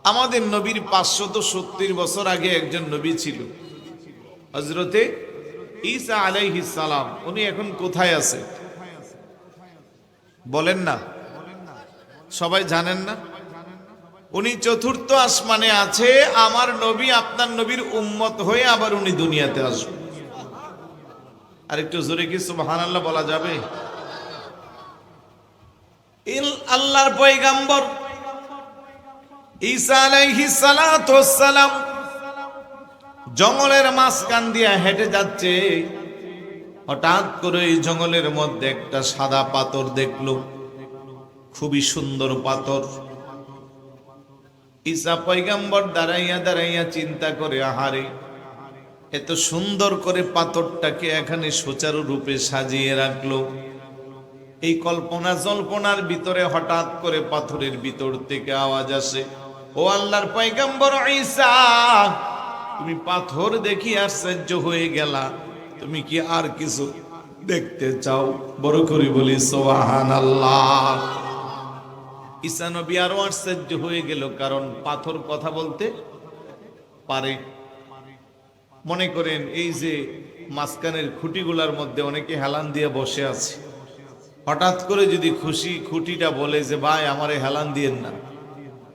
আমাদের নবীর 570 বছর আগে একজন নবী ছিল, হযরতে ঈসা আলাইহিস সালাম। উনি এখন কোথায় আছে বলেন না? সবাই জানেন না? উনি চতুর্থ আসমানে আছে। আমার নবী আপনার নবীর উম্মত হয়ে আবার উনি দুনিয়াতে আসবে। আর একটু জোরে কি সুবহানাল্লাহ বলা যাবে? আল্লাহর পয়গাম্বর ঈসা আলাইহিস সালাতু ওয়াস সালাম জঙ্গলের মাঝখান দিয়ে হেঁটে যাচ্ছে। হঠাৎ করে এই জঙ্গলের মধ্যে একটা সাদা পাথর দেখলো, খুবই সুন্দর পাথর। ঈসা পয়গাম্বর দাঁড়াইয়া দাঁড়াইয়া চিন্তা করে, আহারে, এত সুন্দর করে পাথরটাকে এখানে সুচারু রূপে সাজিয়ে রাখলো। এই কল্পনা জল্পনার ভিতরে হঠাৎ করে পাথরের ভিতর থেকে আওয়াজ আসে, ও আল্লাহর পয়গাম্বর ঈসা, তুমি পাথর দেখি আশ্চর্য হয়ে গেলা, তুমি কি আর কিছু দেখতে চাও? বড় করে বলি সুবহানাল্লাহ। ঈসা নবী আরো আশ্চর্য হয়ে গেল, কারণ পাথর কথা বলতে পারে। মনে করেন এই যে মাঝখানের খুঁটিগুলার মধ্যে অনেকে হেলান দিয়ে বসে আছে, হঠাৎ করে যদি খুশি খুঁটিটা বলে যে ভাই আমারে হেলান দিয়েন না,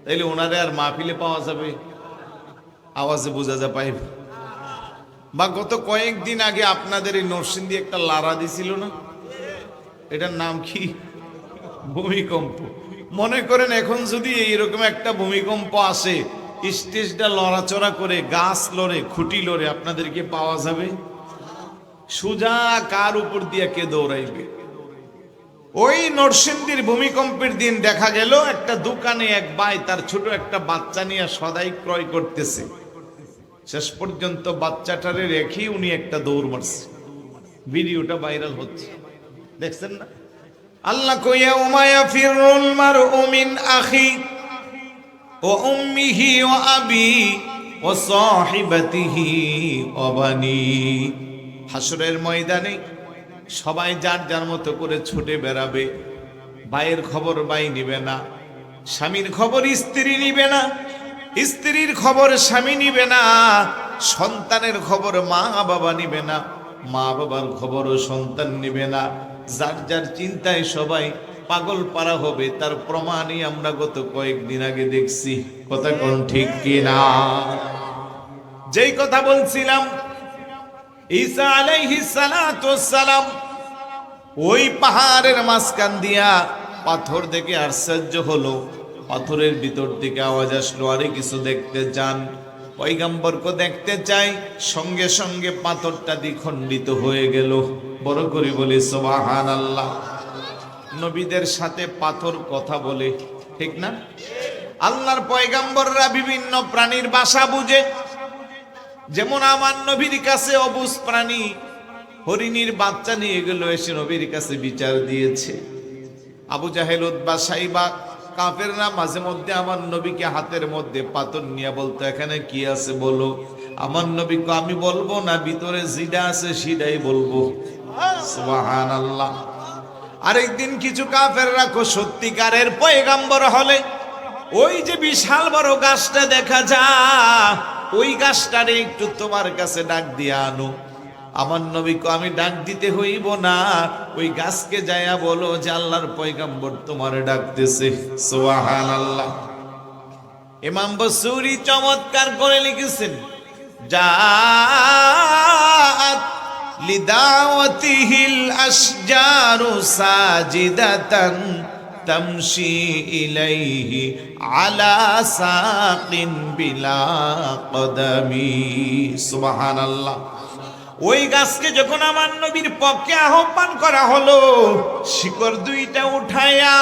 তাইলে ওনারে আর মাহফিলে পাওয়া যাবে? আওয়াজে বোঝা যা পাইবে। বা গত কয়েকদিন আগে আপনাদের এই নরসিংদী একটা লারা দিছিল না, এটার নাম কি? ভূমিকম্প। মনে করেন এখন যদি এইরকম একটা ভূমিকম্প আসে, স্টেজটা লড়াচড়া করে, গাছ লড়ে, খুঁটি লড়ে, আপনাদেরকে পাওয়া যাবে? সুজা কার উপর দিয়ে কে দৌড়াইবে? ওই নরসিংদীর ভূমিকম্পের দিন দেখা গেল একটা দোকানে এক ভাই তার ছোট একটা বাচ্চা নিয়ে সদাই ক্রয় করতেছে। শেষ পর্যন্ত বাচ্চাটারে রেখে উনি একটা দৌড় মারছে। ভিডিওটা ভাইরাল হচ্ছে, দেখছেন না? আল্লাহ কইয়া উমায়া ফিরুল মারউ মিন আখি ও উম্মিহি ও আবি ও সাহিবাতিহি ও বানি। হাসরের ময়দানে সবাই যার যার মতো করে ছুটে বেড়াবে। ভাইয়ের খবর ভাই নিবে না, স্বামীর খবর স্ত্রী নিবে না, স্ত্রীর খবর স্বামী নিবে না, সন্তানের খবর মা বাবা নিবে না, মা বাবার খবরও সন্তান নিবে না। যার যার চিন্তায় সবাই পাগল পারা হবে। তার প্রমাণই আমরা গত কয়েকদিন আগে দেখছি। কথা কোন ঠিক কিনা? যেই কথা বলছিলাম, ঈসা আলাইহিস সালাতু ওয়াস সালাম ওই পাহাড়ের মাঝখান দিয়া পাথর দেখে আশ্চর্য হলো। পাথরের ভিতর থেকে আওয়াজ আসলো, আরে কিছু দেখতে চান? পয়গম্বরকে দেখতে চাই। সঙ্গে সঙ্গে পাথরটা দ্বিখণ্ডিত হয়ে গেল। বড় করে বলি সুবহানাল্লাহ। নবীদের সাথে পাথর কথা বলে, ঠিক না? আল্লাহর পয়গম্বররা বিভিন্ন প্রাণীর ভাষা বুঝে। যেমন আমার নবীর কাছে অবুঝ প্রাণী হরিণীর বাচ্চা নিয়ে গেল, এসে নবীর কাছে বিচার দিয়েছে। আবু জাহেল, উতবা, সাইবা, কাফেররা মাঝে মধ্যে আমার নবীকে হাতের মধ্যে পাথর নিয়ে বলতো, এখানে কি আছে বলো। আমার নবীকে আমি বলবো না, ভিতরে জিডা আছে সেটাই বলবো। সুবহানাল্লাহ। আরেকদিন কিছু কাফেররা সত্যিকারের পয়গম্বর হলে ওই যে বিশাল বড় গাছটা দেখা যায়, ওই গাছটারে একটু তোমার কাছে ডাক দিয়ে আনো। আমার নবীকে আমি ডাক দিতে হইব না, ওই গাছকে যায়া বলো যে আল্লাহর পয়গম্বর তোমারে ডাকতেছে। সুবহানাল্লাহ। ইমাম বসরি চমৎকার করে লিখেছেন, জাআত লিদাওয়াতিহিল আশজারু সাজিদাতান তামশি ইলাইহি আলা সাকিন বিলা কদামি। সুবহানাল্লাহ। ওই গাছকে যখন আমার নবীর পক্ষে আহ্বান করা হলো, শিকড় দুইটা উঠাইয়া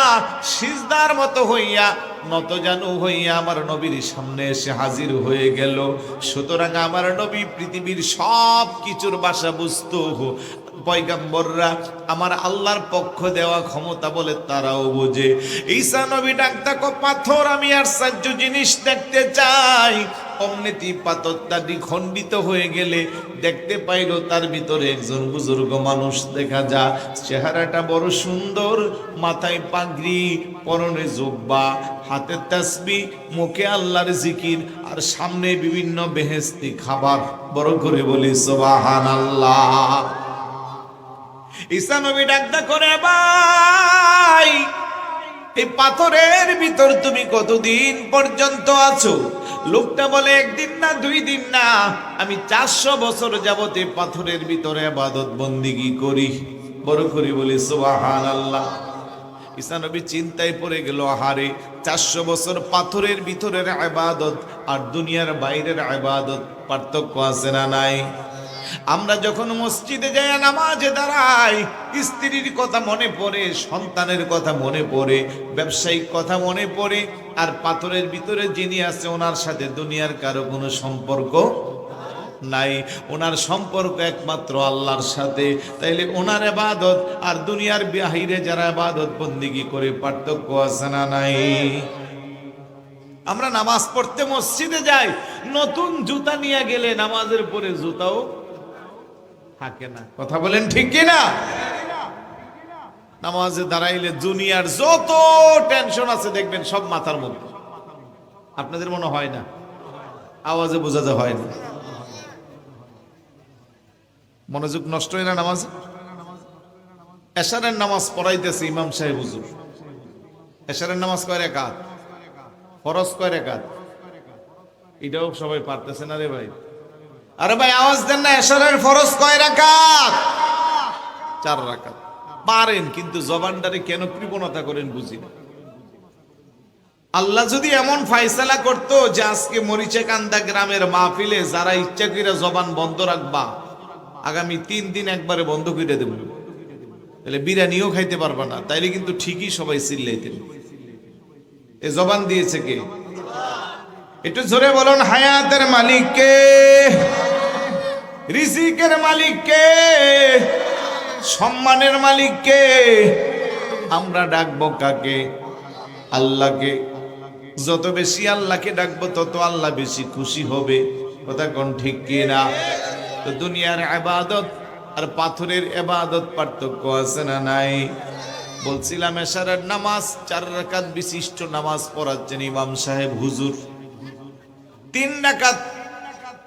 সিজদার মতো হইয়া নতজানু হইয়া আমার নবীর সামনে এসে হাজির হয়ে গেল। সুতরাং আমার নবী পৃথিবীর সব কিছুর ভাষা বুঝতো। পয়গম্বররা আমার আল্লাহর পক্ষ দেওয়া ক্ষমতা বলে তারাও বোঝে। ঈসা নবী ডাক দেখো পাথর, আমি আশ্চর্য জিনিস দেখতে চাই। অমনিতি পাথরটা দ্বিখণ্ডিত হয়ে গেলে দেখতে পাইল তার ভিতরে একজন বুজুর্গ মানুষ দেখা যায়। চেহারাটা বড় সুন্দর, মাথায় পাগড়ি, পরনে জুব্বা, হাতে তাসবিহ, মুখে আল্লাহর জিকির, আর সামনে বিভিন্ন বেহেশতি খাবার। বড় করে বলি সুবহানাল্লাহ। ঈসা নবী ডাকদা করে, ভাই এই পাথরের ভিতর তুমি কতদিন পর্যন্ত আছো? লোকটা বলে, একদিন না, 2 দিন না, আমি 400 বছর যাবত এই পাথরের ভিতরে ইবাদত বন্দেগী করি। বড় করে বলি সুবহানাল্লাহ। ঈসা নবী চিন্তায় পড়ে গেল, আহারে 400 বছর পাথরের ভিতরের ইবাদত আর দুনিয়ার বাইরের ইবাদত পার্থক্য আছে না নাই? আমরা যখন মসজিদে যাই, নামাজে দাঁড়াই, স্ত্রীর কথা মনে পড়ে, সন্তানের কথা মনে পড়ে, ব্যবসায়িক কথা মনে পড়ে, আর পাথরের ভিতরে যিনি আছে ওনার সাথে দুনিয়ার কারো কোনো সম্পর্ক নাই, ওনার সম্পর্ক একমাত্র আল্লাহর সাথে। তাইলে ওনার ইবাদত আর দুনিয়ার বাহিরে যারা ইবাদত বন্দেগী করে পার্থক্য আছে না নাই? আমরা নামাজ পড়তে মসজিদে যাই, নতুন জুতা নিয়ে গেলে নামাজের পরে জুতাও থাকে না। কথা বলেন ঠিক কি না? নামাজে দাঁড়াইলে দুনিয়ার যত টেনশন আছে দেখবেন সব মাথার মধ্যে। আপনাদের মনে হয় না? আওয়াজে বোঝা যায় হয় না? মনোযোগ নষ্ট হয় না নামাজ? এশারের নামাজ পড়াইতেছে ইমাম সাহেব হুজুর। এশারের নামাজ কয় রাকাত? ফরজ কয় রাকাত? এটাও সবাই পারতেছে না রে ভাই। আরে ভাই আওয়াজ দেন না, এশারের ফরজ কয় রাকাত? 4 রাকাত। পারেন, কিন্তু জবানটারে কেন কৃপণতা করেন বুঝি না। আল্লাহ যদি এমন ফায়সালা করতো যে আজকে মরিচাকান্দা গ্রামের মাহফিলে যারা ইচ্ছা করে জবান বন্ধ রাখবা, আগামী 3 দিন একবারে বন্ধ করে দেব, তাহলে বিরিয়ানিও খাইতে পারবা না, তাইলে কিন্তু ঠিকই সবাই চিল্লাইতেন। এ জবান দিয়েছে কে? একটু জোরে বলুন, হায়াতের মালিক কে? রিজিকের মালিক কে? সম্মানের মালিক কে? আমরা ডাকবো কাকে? আল্লাহকে। যত বেশি আল্লাহকে ডাকবো তত আল্লাহ বেশি খুশি হবে। কথা কোন ঠিক কি না? তো দুনিয়ার ইবাদত আর পাথরের ইবাদত পার্থক্য আছে না নাই? বলছিলাম এশারের নামাজ 4 রাকাত বিশিষ্ট নামাজ পড়াচ্ছেন ইমাম সাহেব হুজুর। 3 রাকাত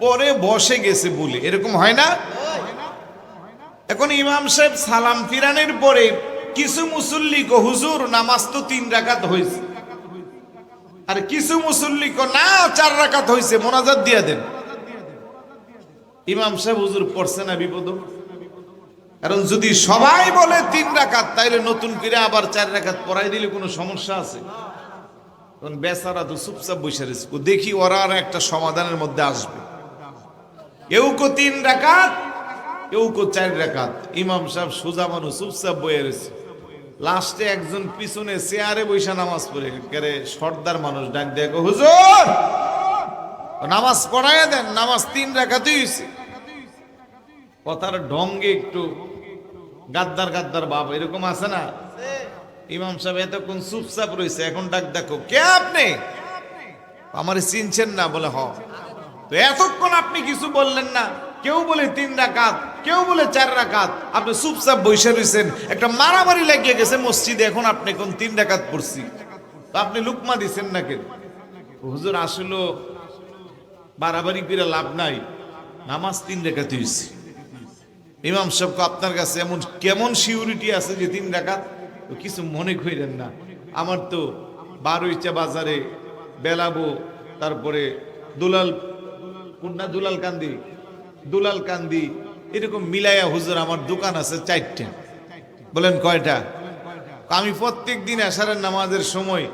পরে বসে গেছে বলে, এরকম হয় না? এখন ইমাম সাহেব সালাম ফিরানোর পরে কিছু মুসল্লি কো, হুজুর নামাজ তো 3 রাকাত হয়েছে, আর কিছু মুসল্লি কো, না 4 রাকাত হয়েছে, মোনাজাত দিয়ে দেন। ইমাম সাহেব হুজুর পড়ছে না বিপদ? কারণ যদি সবাই বলে 3 রাকাত, তাইলে নতুন করে আবার 4 রাকাত পড়াই দিলে কোনো সমস্যা আছে? কারণ বেচারা তো চুপচাপ বসে রয়েছে, দেখি ওরা আর একটা সমাধানের মধ্যে আসবে। কেউ কো 3 রাকাত, কেউ কো 4 রাকাত। ইমাম সাহেব সোজা মানুষ, চুপচাপ বয়ে রয়েছে। লাস্টে একজন পিছনে চেয়ারে বৈশা নামাজ পড়ে, কেরে সর্দার মানুষ ডাক দেয়, হুজুর নামাজ পড়াইয়া দেন, নামাজ 3 রাকাতই হয়েছে। কথার ঢঙ্গে একটু গাদ্দার গাদ্দার বাপ এরকম আছে না? ইমাম সাহেব এতক্ষণ চুপচাপ রয়েছে, এখন ডাক দেখো, কে আপনি? আমারে চিনছেন না? বলে হ। তো এতক্ষণ আপনি কিছু বললেন না, কেউ বলে 3 রাকাত, কেউ বলে 4 রাকাত, আপনি চুপচাপ বসে রয়েছেন। একটা মারামারি লাগিয়ে গেছে মসজিদে, এখন আপনি কোন 3 রাকাত পড়ছি, তো আপনি লুকমা দিচ্ছেন না কেন? হুজুর আসলে বাড়াবাড়ি করে লাভ নাই, নামাজ 3 রাকাত হয়েছে। ইমাম সাহেবকে, আপনার কাছে এমন কেমন সিউরিটি আছে যে 3 রাকাত? তো কিছু মনে করেন না, আমার তো বারুইচা বাজারে বেলাবো, তারপরে দুলাল কান্দি এরকম মিলাইয়া হুজুর আমার দোকান আছে 4টে। বলেন কয়টা? আমি প্রত্যেক দিন এশারের নামাজের সময়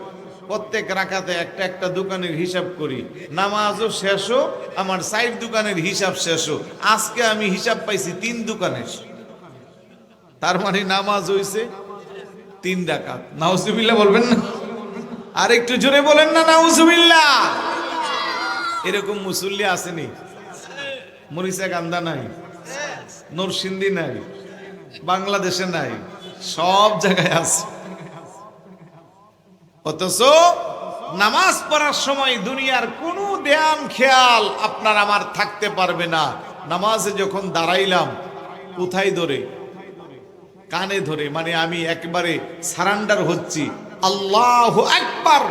প্রত্যেক রাকাতে একটা একটা দোকানের হিসাব করি, নামাজও শেষও আমার 4 দোকানের হিসাব শেষও। আজকে আমি হিসাব পাইছি 3 দোকানের, তার মানে নামাজ হইছে 3 রাকাত। নাউজুবিল্লাহ বলবেন না? আর একটু জোরে বলেন না নাউজুবিল্লাহ। এরকম মুসল্লি আসেনি? মরিচাকান্দা নাই, নরসিংদী নাই, বাংলাদেশে নাই, সব জায়গায় আছে। অথচ নামাজ পড়ার সময় দুনিয়ার কোনো ধ্যান খেয়াল আপনার আমার থাকতে পারবে না। নামাজে যখন দাঁড়াইলাম, কোথায় ধরে? কানে ধরে, মানে আমি একেবারে সারান্ডার হচ্ছি। আল্লাহু আকবার,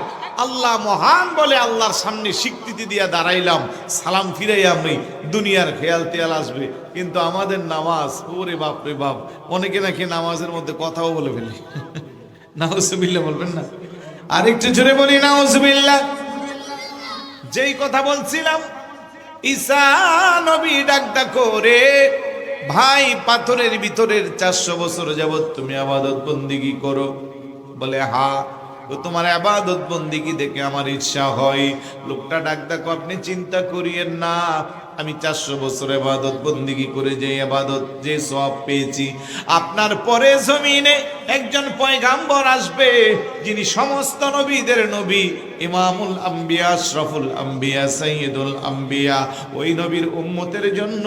আল্লাহ মহান বলে আল্লাহর সামনে স্বীকৃতি দিয়া দাঁড়াইলাম, সালাম ফিরাই আমি, দুনিয়ার খেয়াল তেয়াল আসবে। কিন্তু আমাদের নামাজ, ওরে বাপ রে বাপ, অনেকে নাকি নামাজের মধ্যে কথাও বলে ফেলে। নাউজুবিল্লাহ বলবেন না? আরেকটু জোরে বলি নাউজুবিল্লাহ। যেই কথা বলছিলাম, ঈসা নবী ডাকটা করে, ভাই পাথরের ভিতরের 400 বছর যাবত তুমি ইবাদত বন্দেগী করো? বলে হ্যাঁ। তো তোমার ইবাদত বন্দেগী দেখে আমার ইচ্ছা হয়। লোকটা ডাক দেখো, আপনি চিন্তা করিয়েন না, আমি 400 বছর ইবাদত বন্দেগী করে যে ইবাদত, যে সওয়াব পেয়েছি, আপনার পরে জমিনে একজন পয়গাম্বর আসবে, যিনি সমস্ত নবীদের নবী, ইমামুল আম্বিয়া, আশরাফুল আম্বিয়া, সাইয়্যিদুল আম্বিয়া। ওই নবীর উম্মতের জন্য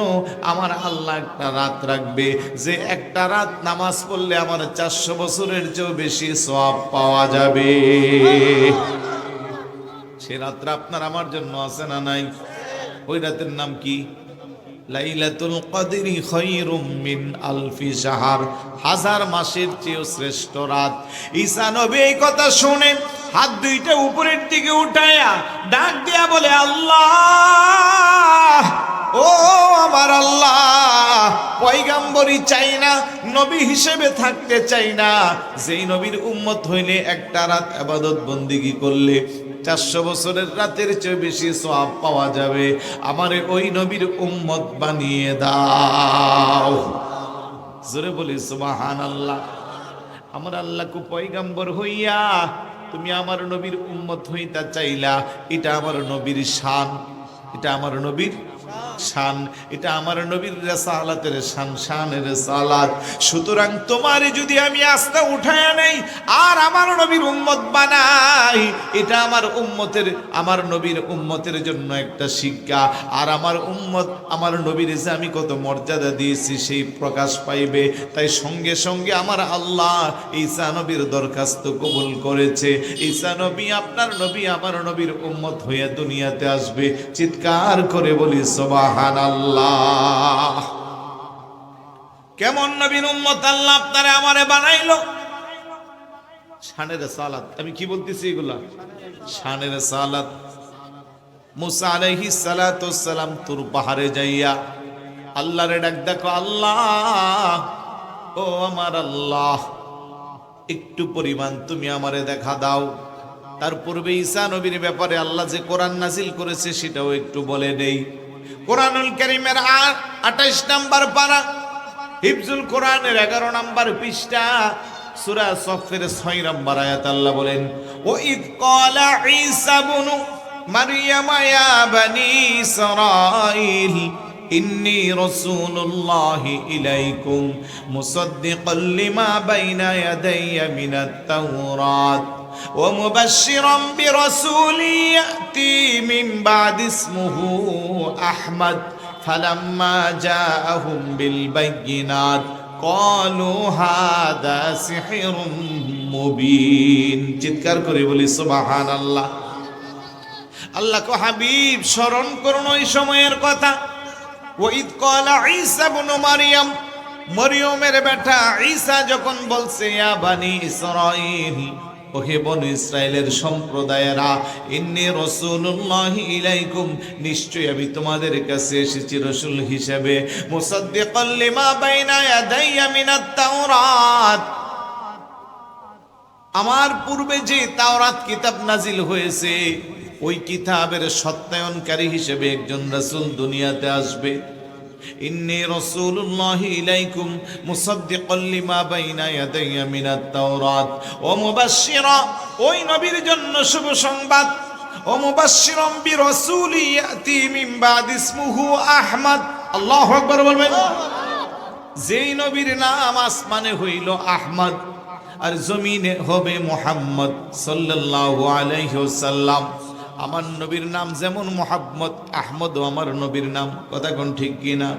আমার আল্লাহ একটা রাত রাখবে, যে একটা রাত নামাজ পড়লে আমার 400 বছরের চেয়েও বেশি সওয়াব পাওয়া যাবে। সে রাতটা আপনার আমার জন্য আছে না নাই? ওই রাতের নাম কি? লাইলাতুল কদরি খায়রুম মিন আলফি শাহর, হাজার মাসের চেয়েও শ্রেষ্ঠ রাত। ঈসা নবী এই কথা শুনে হাত দুইটা উপরের দিকে উঠায়া ডাক দিয়া বলে, আল্লাহ, ও আমার আল্লাহ, পয়গাম্বরই চাই না, নবী হিসেবে থাকতে চাই না, যেই নবীর উম্মত হইলে একটা রাত ইবাদত বন্দেগী করলে 400 বছরের রাতের চেয়ে বেশি সওয়াব পাওয়া যাবে, আমারে ওই নবীর উম্মত বানিয়ে দাও। জোরে বলি সুবহানাল্লাহ। আমার আল্লাহ কো পয়গাম্বর হইয়া তুমি আমার নবীর উম্মত হইতা চাইলা, এটা আমার নবীর শান, এটা আমার নবীর শান, এটা আমার নবীর রিসালাতের শান, শানের রিসালাত। সুতরাং তোমারে যদি আমি আস্থা উঠায়া নেই আর আমার নবীর উম্মত বানাই, এটা আমার উম্মতের, আমার নবীর উম্মতের জন্য একটা শিক্ষা। আর আমার উম্মত, আমার নবীর যে আমি কত মর্যাদা দিয়েছি সেই প্রকাশ পাইবে। তাই সঙ্গে সঙ্গে আমার আল্লাহ ঈসা নবীর দরখাস্ত কবুল করেছে। ঈসা নবী, আপনার নবী, আমার নবীর উম্মত হইয়া দুনিয়াতে আসবে। চিৎকার করে বলি সুবহানাল্লাহ। কেমন নবীর উম্মত আল্লাহ আপনারে আমারে বানাইলো? শানের সালাত। আমি কি বলতেছি এগুলা? শানের সালাত। মুসা আলাইহিস সালাতু ওয়াস সালাম তুর পাহাড়ে যাইয়া আল্লাহরে ডাক দেখো, আল্লাহ, ও আমার আল্লাহ, একটু পরিমাণ তুমি আমারে দেখা দাও। তার পূর্বে ঈসা নবীর ব্যাপারে আল্লাহ যে কোরআন নাজিল করেছে সেটাও একটু বলে দেই। কোরআনুল কারীমের 28 নম্বর পারা, হিফজুল কোরআনের 11 নম্বর পৃষ্ঠা, সূরা সফের 6 নম্বর আয়াত আল্লাহ বলেন, ও ইদ ক্বালা ঈসা ইবনু মারইয়াম ইয়া বানি ইসরাঈল ইন্নী রাসূলুল্লাহি ইলাইকুম মুসাদ্দিকাল লিমা বাইনা ইয়াদাইয়া মিনাত তাওরাত ওয়া মুবাশশিরাম বিরাসূলি ইয়াতি মিন বাদি ইসমুহু আহমদ ফালাম্মা জাআহুম বিল বায়িনাত ক্বালু হাযা সিহরুম মুবিন। চিৎকার করে বলি সুবহানাল্লাহ। আল্লাহ কো হাবিব, স্মরণ করুন ওই সময়ের কথা। ওয়াইদ ক্বালা ঈসা ইবনু মারইয়াম, মরিয়মের বেটা ঈসা যখন বলছে, ইয়া বানি ইসরাঈল, ওহে বনু ইসরাইলের সম্প্রদায়েরা, ইন্নী রাসূলুল্লাহি ইলাইকুম, নিশ্চয়ই আমি তোমাদের কাছে এসেছি রাসূল হিসেবে, মুসাদ্দিকাল লিমা বাইনা ইয়াদাইয়া মিনাত তাওরাত, আমার পূর্বে যে তাওরাত কিতাব নাজিল হয়েছে ওই কিতাবের সত্যায়নকারী হিসেবে একজন রাসূল দুনিয়াতে আসবে। ইন্নী রাসূলুল্লাহি ইলাইকুম মুসাদ্দিকাল লিমা বাইনা ইয়াদাইয়া মিনাত তাওরাত ওয়া মুবাশশিরা, ওই নবীর জন্য শুভ সংবাদ, ওয়া মুবাশশিরাম বিরাসূলি ইয়াতি মিন বাদি ইসমুহু আহমদ। আল্লাহু আকবার বলবেন। যেই নবীর নাম আসমানে হইল আহমদ আর জমিনে হবে মুহাম্মদ সাল্লাল্লাহু আলাইহি ওয়াসাল্লাম। আমার নবীর নাম যেমন মুহাম্মদ, আহমদও আমার নবীর নাম। কথা কোন ঠিক কিনা?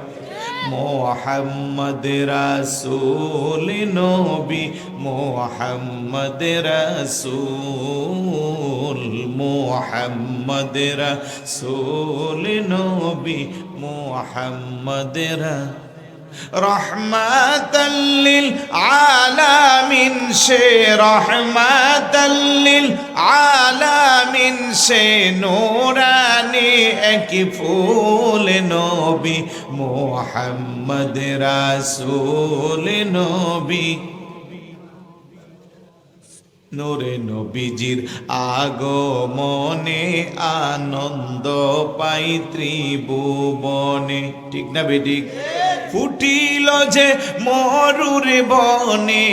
মুহাম্মদ রাসূল নবী, মুহাম্মদ রাসূল মুহাম্মদ রাসূল নবী মুহাম্মদ রহমাতাল লিল আলামিন সে রহমাতাল লিল আলামিন সে নূরানি এক ফুল নবী মুহাম্মদ রাসূল নবী নূরে নবীজির আগমনে আনন্দ পাই ত্রিভুবনে। ঠিক না বেঠিক? ফুটিল যে মরুরে বনে,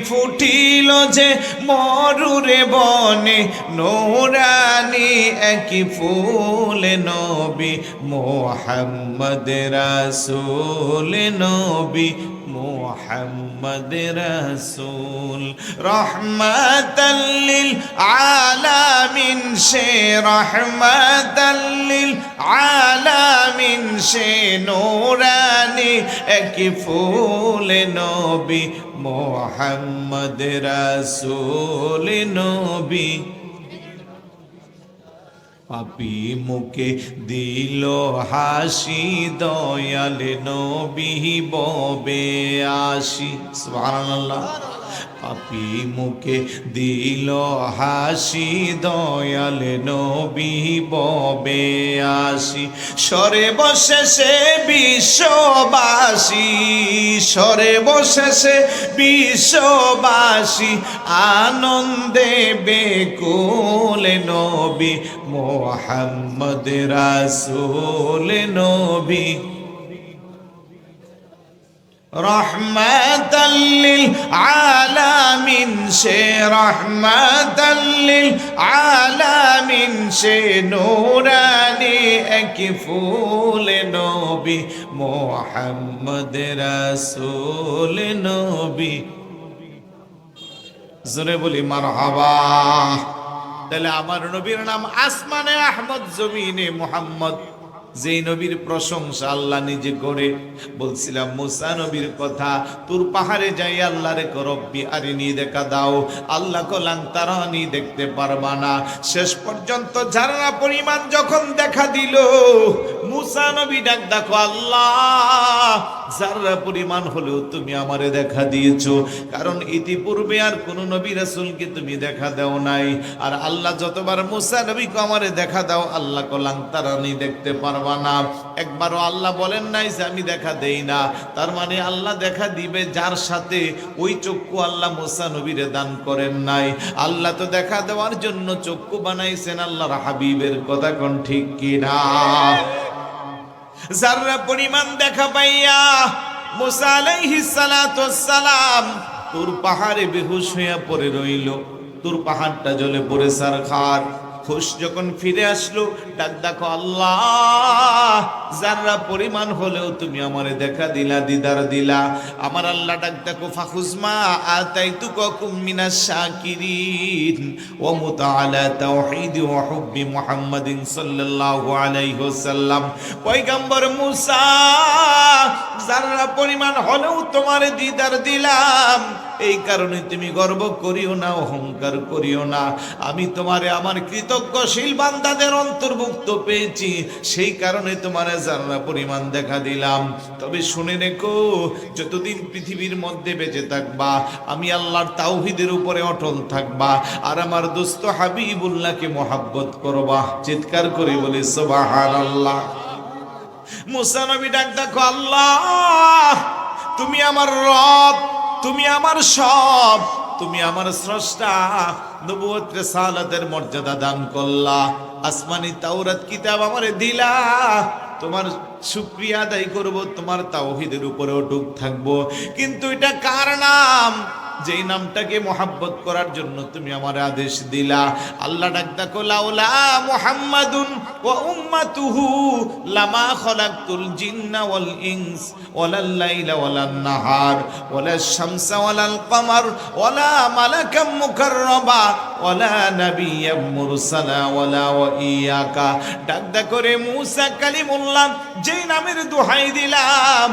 ফুটিল যে মরুরে বনে নূরানি এক ফুল নবী মুহাম্মদ রাসূল নবী মুহাম্মদ রাসূল রহমাতাল লিল আলামিন সে রহমাতাল লিল আলামিন সে নূরানি এক ফুল নবী মুহাম্মদ রাসূল নবী। পাপী মুখে দিল হাসি দয়াল নবী ববে আসি। সুবহানাল্লাহ। পাপী মুখে দিল হাসি দয়াল নবী ববে আসি। সরে বসে সে বিশ্ববাসী, সরে বসে সে বিশ্ববাসী আনন্দে বেকুল নবী মুহাম্মদ রাসূল নবী রহমাতাল লিল আলামিন সে রহমাতাল লিল আলামিন সে নূরানি এক ফুল নবী মুহাম্মদ রাসূল নবী। জোরে বলি মারহাবা। তাহলে আমার নবীর নাম আসমানে আহমদ, জমিনে মুহাম্মদ। যেই নবীর প্রশংসা আল্লাহ নিজে করে। বলছিলাম মুসা নবীর কথা, তুর পাহাড়ে যাই আল্লাহরে রব্বি আরিনি দেখা দাও। আল্লাহ কলাং তারানি দেখতে পারবা না। শেষ পর্যন্ত যারা পরিমাণ যখন দেখা দিল, মুসা নবী ডাক দেখো আল্লাহ যারা পরিমাণ হলেও তুমি আমারে দেখা দিয়েছো, কারণ ইতিপূর্বে আর কোন নবী রাসূলকে তুমি দেখা দাও নাই। আর আল্লাহ যতবার মুসা নবীকে আমারে দেখা দাও, আল্লাহ কলাং তারানি দেখতে পারবা না। একবারও আল্লাহ বলেন নাই যে আমি দেখা দেই না। তার মানে আল্লাহ দেখা দিবে যার সাথে, ওই চক্ষু আল্লাহ মুসা নবীরে দান করেন নাই। আল্লাহ তো দেখা দেওয়ার জন্য চক্ষু বানাইছেন আল্লাহর হাবিবের। কথা কোন ঠিক কিনা? যারা পরিমাণ দেখা পাইয়া মুসা আলাইহিস সালাতু ওয়াস সালাম তুর পাহাড়ে বেহুশ হইয়া পড়ে রইল। তুর পাহাড়টা জ্বলে পড়ে সারখার। হুশ যখন ফিরে আসলো, ডাক দেখো আল্লাহ যারা পরিমাণ হলেও তুমি আমারে দেখা দিলা, দিদার দিলা। আমার আল্লাহ ডাক দেখো ফাখুজমা আতাইতুকুম মিনাশ শাকিরিন ওয়া মুতাআলা তাওহীদ ওয়া হুব্বি মুহাম্মাদিন সাল্লাল্লাহু আলাইহি ওয়াসাল্লাম। পয়গম্বর মুসা যারা পরিমাণ হলেও তোমারে দিদার দিলাম, এই কারণে তুমি গর্ব করিও না, অহংকার করিও না। আমি তোমারে আমার কৃতজ্ঞশীল বান্দাদের অন্তর্ভুক্ত পেয়েছি, সেই কারণে তোমারে যারা পরিমাণ দেখা দিলাম। তবে শুনে রেখো, যতদিন পৃথিবীর মধ্যে বেঁচে থাকবা আমি আল্লাহর তাওহীদের উপরে অটল থাকবা, আর আমার দোস্ত হাবিবুল্লাহকে মহাব্বত করবা। চিৎকার করে বলি সুবহানাল্লাহ। মুসা নবী ডাক দেখো আল্লাহ তুমি আমার রব, তুমি আমার সব, তুমি আমার স্রষ্টা। নবুয়ত রিসালাতের মর্যাদা দান করলা, আসমানি তাওরাত কিতাব আমারে দিলা। তোমার শুকরিয়া আদায় করব, তোমার তাওহীদের উপরে অটুট থাকবো। কিন্তু এটা কার নাম? যেই নামটাকে মহাব্বত করার জন্য তুমি আমার আদেশ দিলা। আল্লাহ ডাক দেখো লাউলা মুহাম্মাদুন ওয়া উম্মাতুহু লামা খালাকতুল জিন্না ওয়াল ইনস ওয়ালাল লাইলা ওয়ালান নাহার ওয়ালাশ শামসা ওয়ালাল কমার ওয়ালা মালাকাম মুকাররাবা ওয়ালা নাবিয়্যাম মুরসালা ওয়ালা ওয়া ইয়াকা। ডাক দেখো রে মুসা কালিমুল্লাহ, যেই নামের দোহাই দিলাম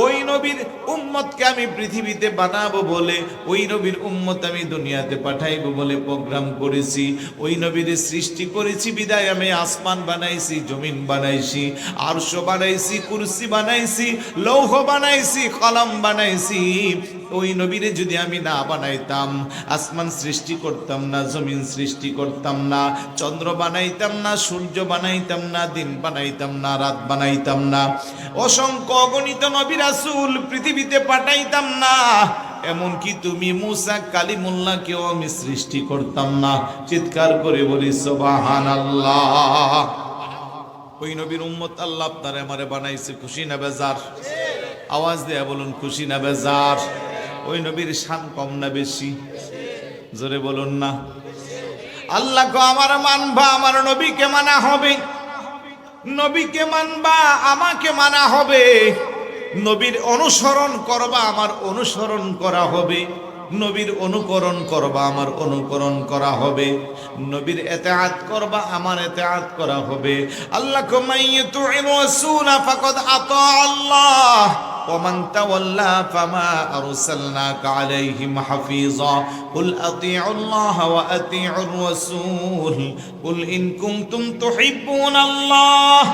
ওই নবীর উম্মতকে আমি পৃথিবীতে বানাবো বলে ওই নবীর উম্মত আমি দুনিয়াতে পাঠাইব বলে প্রোগ্রাম করেছি। ওই নবীর সৃষ্টি করেছি বিদায় আমি আসমান বানাইছি, জমিন বানাইছি, আরশ বানাইছি, কুরসি বানাইছি, লৌহ বানাইছি, কলম বানাইছি। ওই নবীরে যদি আমি না বানাইতাম, আসমান সৃষ্টি করতাম না, জমিন সৃষ্টি করতাম না, চন্দ্র বানাইতাম না, সূর্য বানাইতাম না, দিন বানাইতাম না, রাত বানাইতাম না, অসংখ্য অগণিত নবী রাসূল পৃথিবীতে পাঠাইতাম না, এমনকি তুমি মুসা কালিমুল্লাহকেও আমি সৃষ্টি করতাম না। চিৎকার করে বলি সুবহানাল্লাহ। ওই নবীর উম্মত আল্লাহ আপনারে আমারে বানাইছে, খুশি না বেজার? আওয়াজ দেয়া বলুন, খুশি না বেজার? ওই নবীর শান কম না বেশি? জোরে বলুন না। আল্লাহ কো আমার মানবা, আমার নবীকে মানা হবে, নবীকে মানবা, আমাকে মানা হবে, নবীর অনুসরণ করবা, আমার অনুসরণ করা হবে, নবীর অনুকরণ করবা, আমার অনুকরণ করা হবে, নবীর ইতাআত করবা, আমার ইতাআত করা হবে। আল্লাহ কো মাইয়ুতি'র রাসূলা ফাকাদ আতা আল্লাহ ওয়া মান তাওয়াল্লা ফামা আরসালনাকা আলাইহিম হাফিযা কুল আতিউল্লাহ ওয়া আতিউর রাসূল কুল ইন কুনতুম তুহিব্বুনাল্লাহ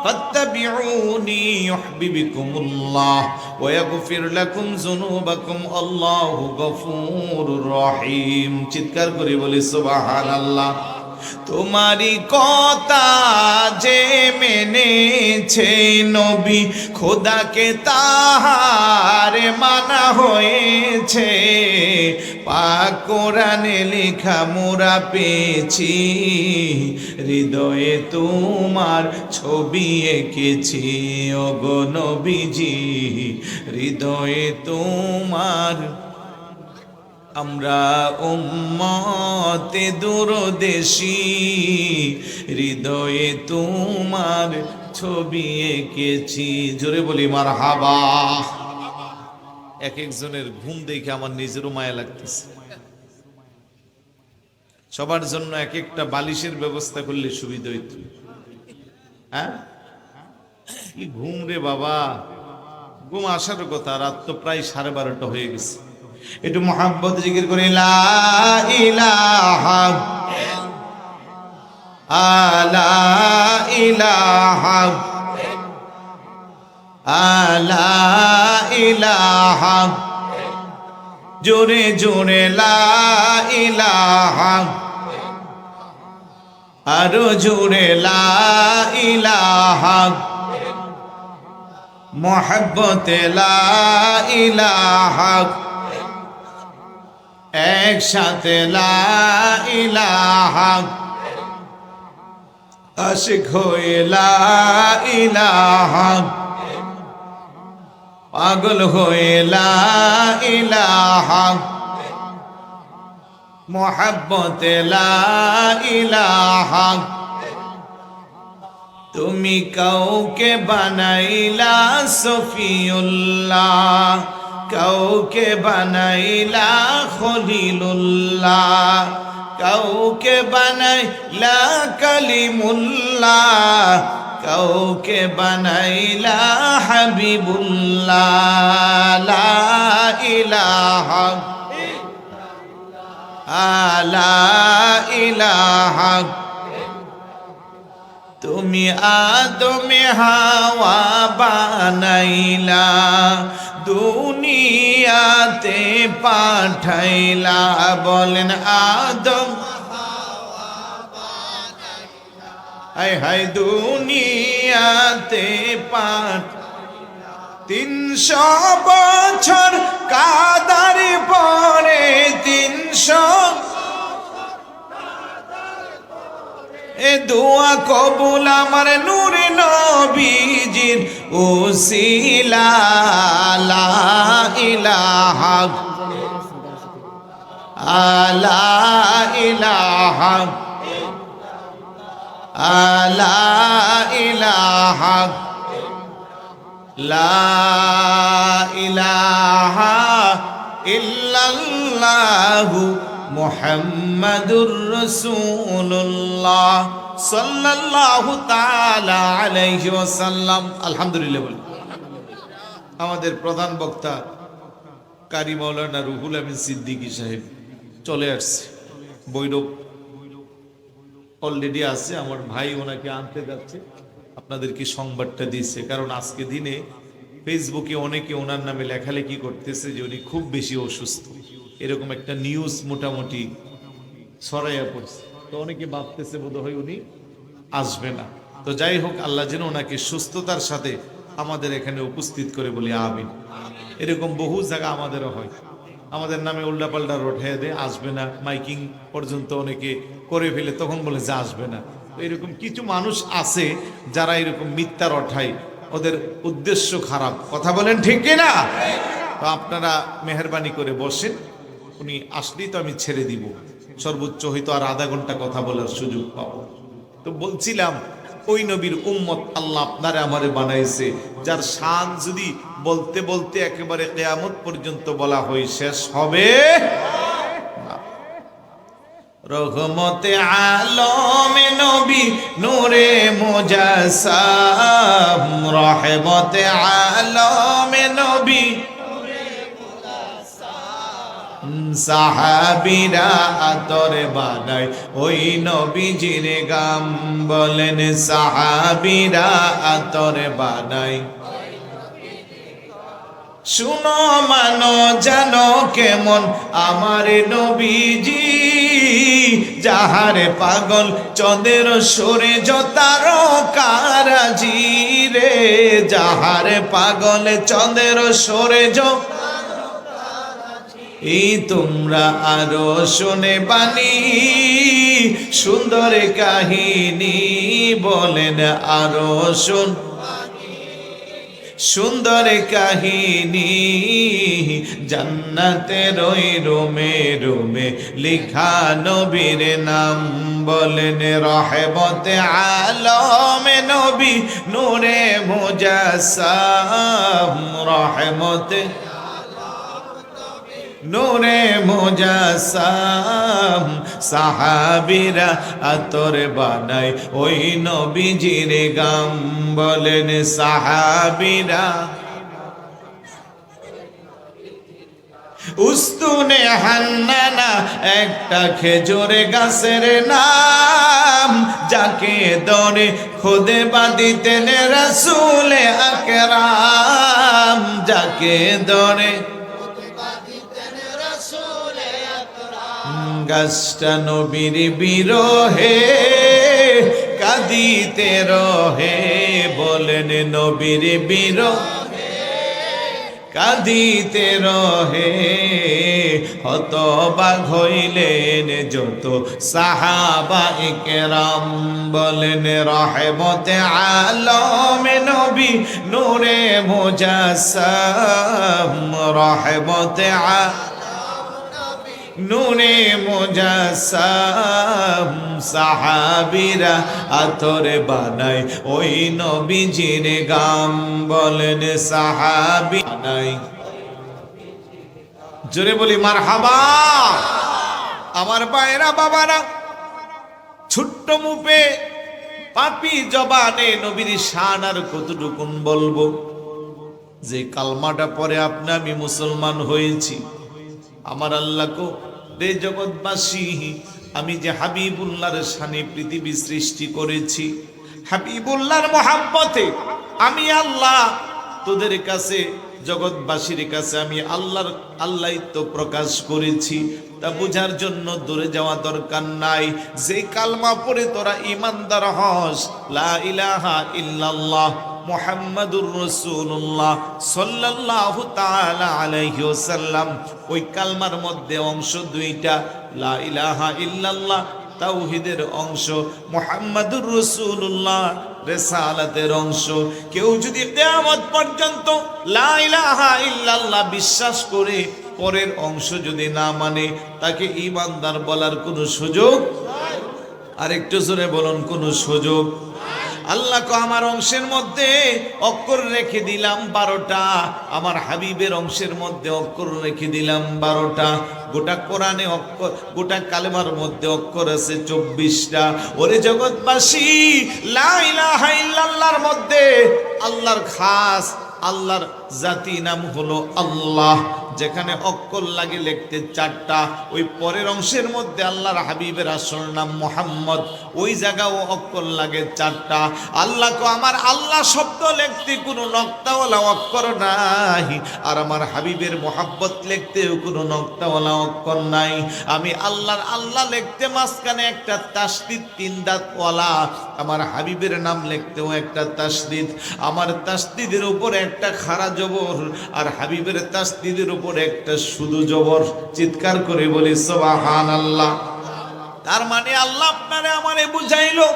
فاتبعوني يحببكم الله ويغفر لكم ذنوبكم الله غفور رحيم। চিৎকার করে বলি সুবহানাল্লাহ। তোমারি কথা যে মেনেছে নবী, খোদাকে তাহার মানা হয়েছে, পাক কোরআনে লেখা মোরা পেয়েছি, হৃদয়ে তোমার ছবি এঁকেছি, ওগো নবীজি হৃদয়ে তোমার, আমরা উম্মতে দূরদেশী, হৃদয়ে তোমার ছবি এঁকেছি। জোরে বলি মারহাবা। এক একজনের ঘুম দেখে আমার নিজেরও মায়া লাগতেছে। সবার জন্য এক একটা বালিশের ব্যবস্থা করলে সুবিধা হইত। হ্যাঁ, কি ঘুম রে বাবা, ঘুম আসার কথা, রাত তো প্রায় 12:30 হয়ে গেছে। একটু মোহাব্বত জিকির করে লা ইলাহা আলা ইলাহা আলা ইলাহা, জোরে জোরে লা ইলাহা, আরো জোরে লা ইলাহা, মোহাব্বতে লা ইলাহা, একসাথে লা ইলাহা, আশিক হয়ে লা ইলাহা, পাগল হয়ে লা ইলাহা, মোহাব্বতে লা ইলাহা। তুমি কাউকে বানাইলা সফিউল্লাহ, কাউকে বানাইলা খলিলুল্লাহ, কাউকে বানাইলা কালিমুল্লাহ, কাউকে বানাইলা হাবিবুল্লাহ। লা ইলাহা লা ইলাহা, তুমি আদমে হাওয়া বানাইলা, দুনিয়াতে পাঠাইলা, বলেন আদম হায় হায় দুনিয়াতে পাঠাইলা। 300 বছর কাদার পরে, 300 এ দোয়া কবুল আমার নূরে নবীজির ওসিলা। লা ইলাহা লা ইলাহা লা ইলাহা লা ইলাহা ইল্লাল্লাহু মুহাম্মাদুর রাসূলুল্লাহ সাল্লাল্লাহু তাআলা আলাইহি ওয়াসাল্লাম। আলহামদুলিল্লাহ বলি। আমাদের প্রধান বক্তা কারি মাওলানা রুহুল আমিন সিদ্দিকী সাহেব চলে আসছে, বৈরব অলরেডি আছে। আমার ভাই ওনাকে আনতে যাচ্ছে, আপনাদেরকে সংবাদটা দিচ্ছে। কারণ আজকে দিনে ফেসবুকে অনেকে ওনার নামে লেখালেখি করতেছে যে উনি খুব বেশি অসুস্থ, এরকম একটা নিউজ মোটামুটি ছড়াইয়া পড়ছে। তো অনেকে ভাবতেছে বোধহয় উনি আসবে না। তো যাই হোক, আল্লাহ যেন ওনাকে সুস্থতার সাথে আমাদের এখানে উপস্থিত করে বলি আমিন। এরকম বহু জায়গা আমাদেরও হয়, আমাদের নামে উল্টাপাল্টা রোঠাইয়া দেয়, আসবে না, মাইকিং পর্যন্ত অনেকে করে ফেলে, তখন বলে যে আসবে না। তো এরকম কিছু মানুষ আছে যারা এরকম মিথ্যা রঠায়, ওদের উদ্দেশ্য খারাপ। কথা বলেন ঠিক কিনা? তো আপনারা মেহরবানি করে বসেন, উনি আসলেই তো আমি ছেড়ে দিব, সর্বোচ্চ হয়তো আর আধা ঘন্টা কথা বলার সুযোগ পাবো। তো বলছিলাম, ওই নবীর উম্মত আল্লাহ আপনারে আমারে বানাইছে, যার শান যদি বলতে বলতে একেবারে কিয়ামত পর্যন্ত বলা হয় শেষ হবে না। রহমতে আলমে নবী নূরে মুজাসসাম, রহমতে আলমে নবী সাহাবীরা আতরে বানায় ওই নবীজির গাম। বলেন সাহাবীরা আতরে বানায়। শুনো মানো জানো কেমন আমার নবীজি, যাহারে পাগল চঁদের সরে যতার কারাজি রে, যাহারে পাগল চঁদের সরে এই তোমরা আরো শুনে বাণী সুন্দর কাহিনী। বলেন আরো শুন সুন্দর কাহিনী, জান্নাতের ওই রুমে রুমে লিখা নবীর নাম। বলেন রহমতে আলমে নবী নূরে মুজাসসাম, রহমতে নূরে মুজাসসাম, সাহাবীরা আতর বানায় ওই নবীজির গাম। বলেন সাহাবীরা উস্তুনে হান্নানা একটা খেজুর গাছের নাম, যাকে দরে খুদে বাঁধিতেন রাসূলে আকরাম, যাকে দরে গাছটা নবীর বিরহে কাঁদিতে রহে। বলেন নবীর বিরহে কাঁদিতে রহে, হতবাক হইলেন যত সাহাবা ইকরাম। বলেন রহমতে আলমে নবী নূরে মুজাসসাম, রহমতে নূরে মুজাসসাম, সাহাবীরা আতরে বানায় ওই নবীজির গাম। বলেন সাহাবী বানায়। জোরে বলি মারহাবা। আমার ভাইরা বাবারা, ছোট্ট মুপে পাপি জবানে নবীর শান আর কতটুকুন বলবো। যে কালমাটা পরে আপনি আমি মুসলমান হয়েছি, আমার আল্লাহ কো রে জগৎবাসী, আমি যে হাবিবুল্লাহর শানে পৃথিবী সৃষ্টি করেছি, হাবিবুল্লাহর মহাব্বতে আমি আল্লাহ তোদের কাছে জগৎবাসীর কাছে আমি আল্লাহিত্ব প্রকাশ করেছি। তা বুঝার জন্য দূরে যাওয়া দরকার নাই। যে কালমা পড়ে তোরা ইমানদার হস, লা ইলাহা ইল্লাল্লাহ মুহাম্মাদুর রাসূলুল্লাহ সাল্লাল্লাহু তাআলা আলাইহি ওয়াসাল্লাম, ওই কালমার মধ্যে অংশ দুইটা, লা ইলাহা ইল্লাল্লাহ তাওহীদের অংশ, মুহাম্মাদুর রাসূলুল্লাহ রিসালাতের অংশ। কেউ যদি কিয়ামত পর্যন্ত লা ইলাহা ইল্লাল্লাহ বিশ্বাস করে পরের অংশ যদি না মানে, তাকে ঈমানদার বলার কোনো সুযোগ, আরেকটু জোরে বলুন, কোনো সুযোগ। আল্লাহ কো আমার অংশের মধ্যে অক্ষর রেখে দিলাম 12টা, আমার হাবিবের অংশের মধ্যে অক্ষর রেখে দিলাম 12টা। গোটা কোরআনে অক্ষর, গোটা কালেমার মধ্যে অক্ষর আছে 24টা। ওরে জগৎবাসী, লা ইলাহা ইল্লাল্লাহর মধ্যে আল্লাহর খাস আল্লাহর জাতি নাম হলো আল্লাহ। যেখানে অক্ষর লাগে লিখতে 4টা, ওই পরের অংশের মধ্যে আল্লাহর হাবিবের আসল নাম মুহাম্মদ, ওই জায়গাও অক্ষর লাগে 4টা। আল্লাহকে আমার আল্লাহ শব্দ লিখতে কোনো নক্তাওয়ালা অক্ষর নাই, আর আমার হাবিবের মোহাব্বত লিখতেও কোনো নক্তাওয়ালা অক্ষর নাই। আমি আল্লাহর আল্লাহ লিখতে মাঝখানে একটা তাসদিদ 3 দাঁতওয়ালা, আমার হাবিবের নাম লিখতেও একটা তাসদিদ, আমার তাসদিদের উপর একটা খাড়া জবর, আর হাবিবের তাসদিদের উপর একটা শুধু জবর। চিৎকার করে বলি সুবহানাল্লাহ। তার মানে আল্লাহ আপনারে আমারে বুঝাইলো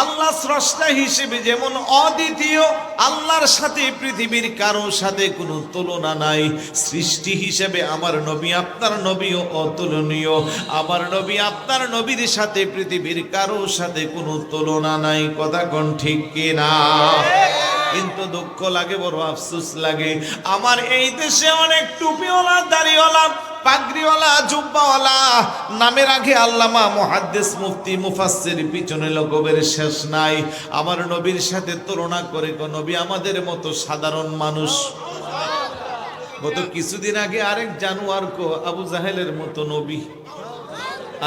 আল্লাহ স্রষ্টা হিসেবে যেমন অদ্বিতীয়, আল্লাহর সাথে পৃথিবীর কারোর সাথে কোনো তুলনা নাই। সৃষ্টি হিসেবে আমার নবী আপনার নবীও অতুলনীয়, আমার নবী আপনার নবীর সাথে পৃথিবীর কারোর সাথে কোনো তুলনা নাই। কথা কোন ঠিক কিনা? কিন্তু দুঃখ লাগে, বড় আফসোস লাগে, আমার এই দেশে অনেক টুপিওয়ালা, দাড়িওয়ালা, পাগড়িওয়ালা, জুব্বাওয়ালা, নামের আগে আল্লামা, মুহাদ্দিস, মুফতি, মুফাসসির, পিছনে লকবের শেষ নাই। আমার নবীর সাথে তুলনা করে কোন নবী আমাদের মতো সাধারণ মানুষ। গত কিছুদিন আগে আরেক জানোয়ার কো আবু জাহেলের মতো নবী।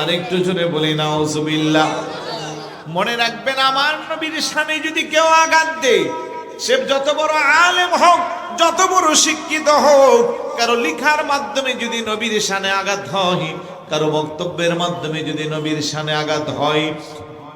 আরেকটু জোরে বলি নাউজুবিল্লাহ। মনে রাখবেন, আমার নবীর সামনে যদি কেউ আঘাত দেয়, সে যত বড় আলেম হোক, যত বড় শিক্ষিত হোক, কারো লিখার মাধ্যমে যদি নবীর শানে আঘাত হয়, কারো বক্তব্যের মাধ্যমে যদি নবীর শানে আঘাত হয়,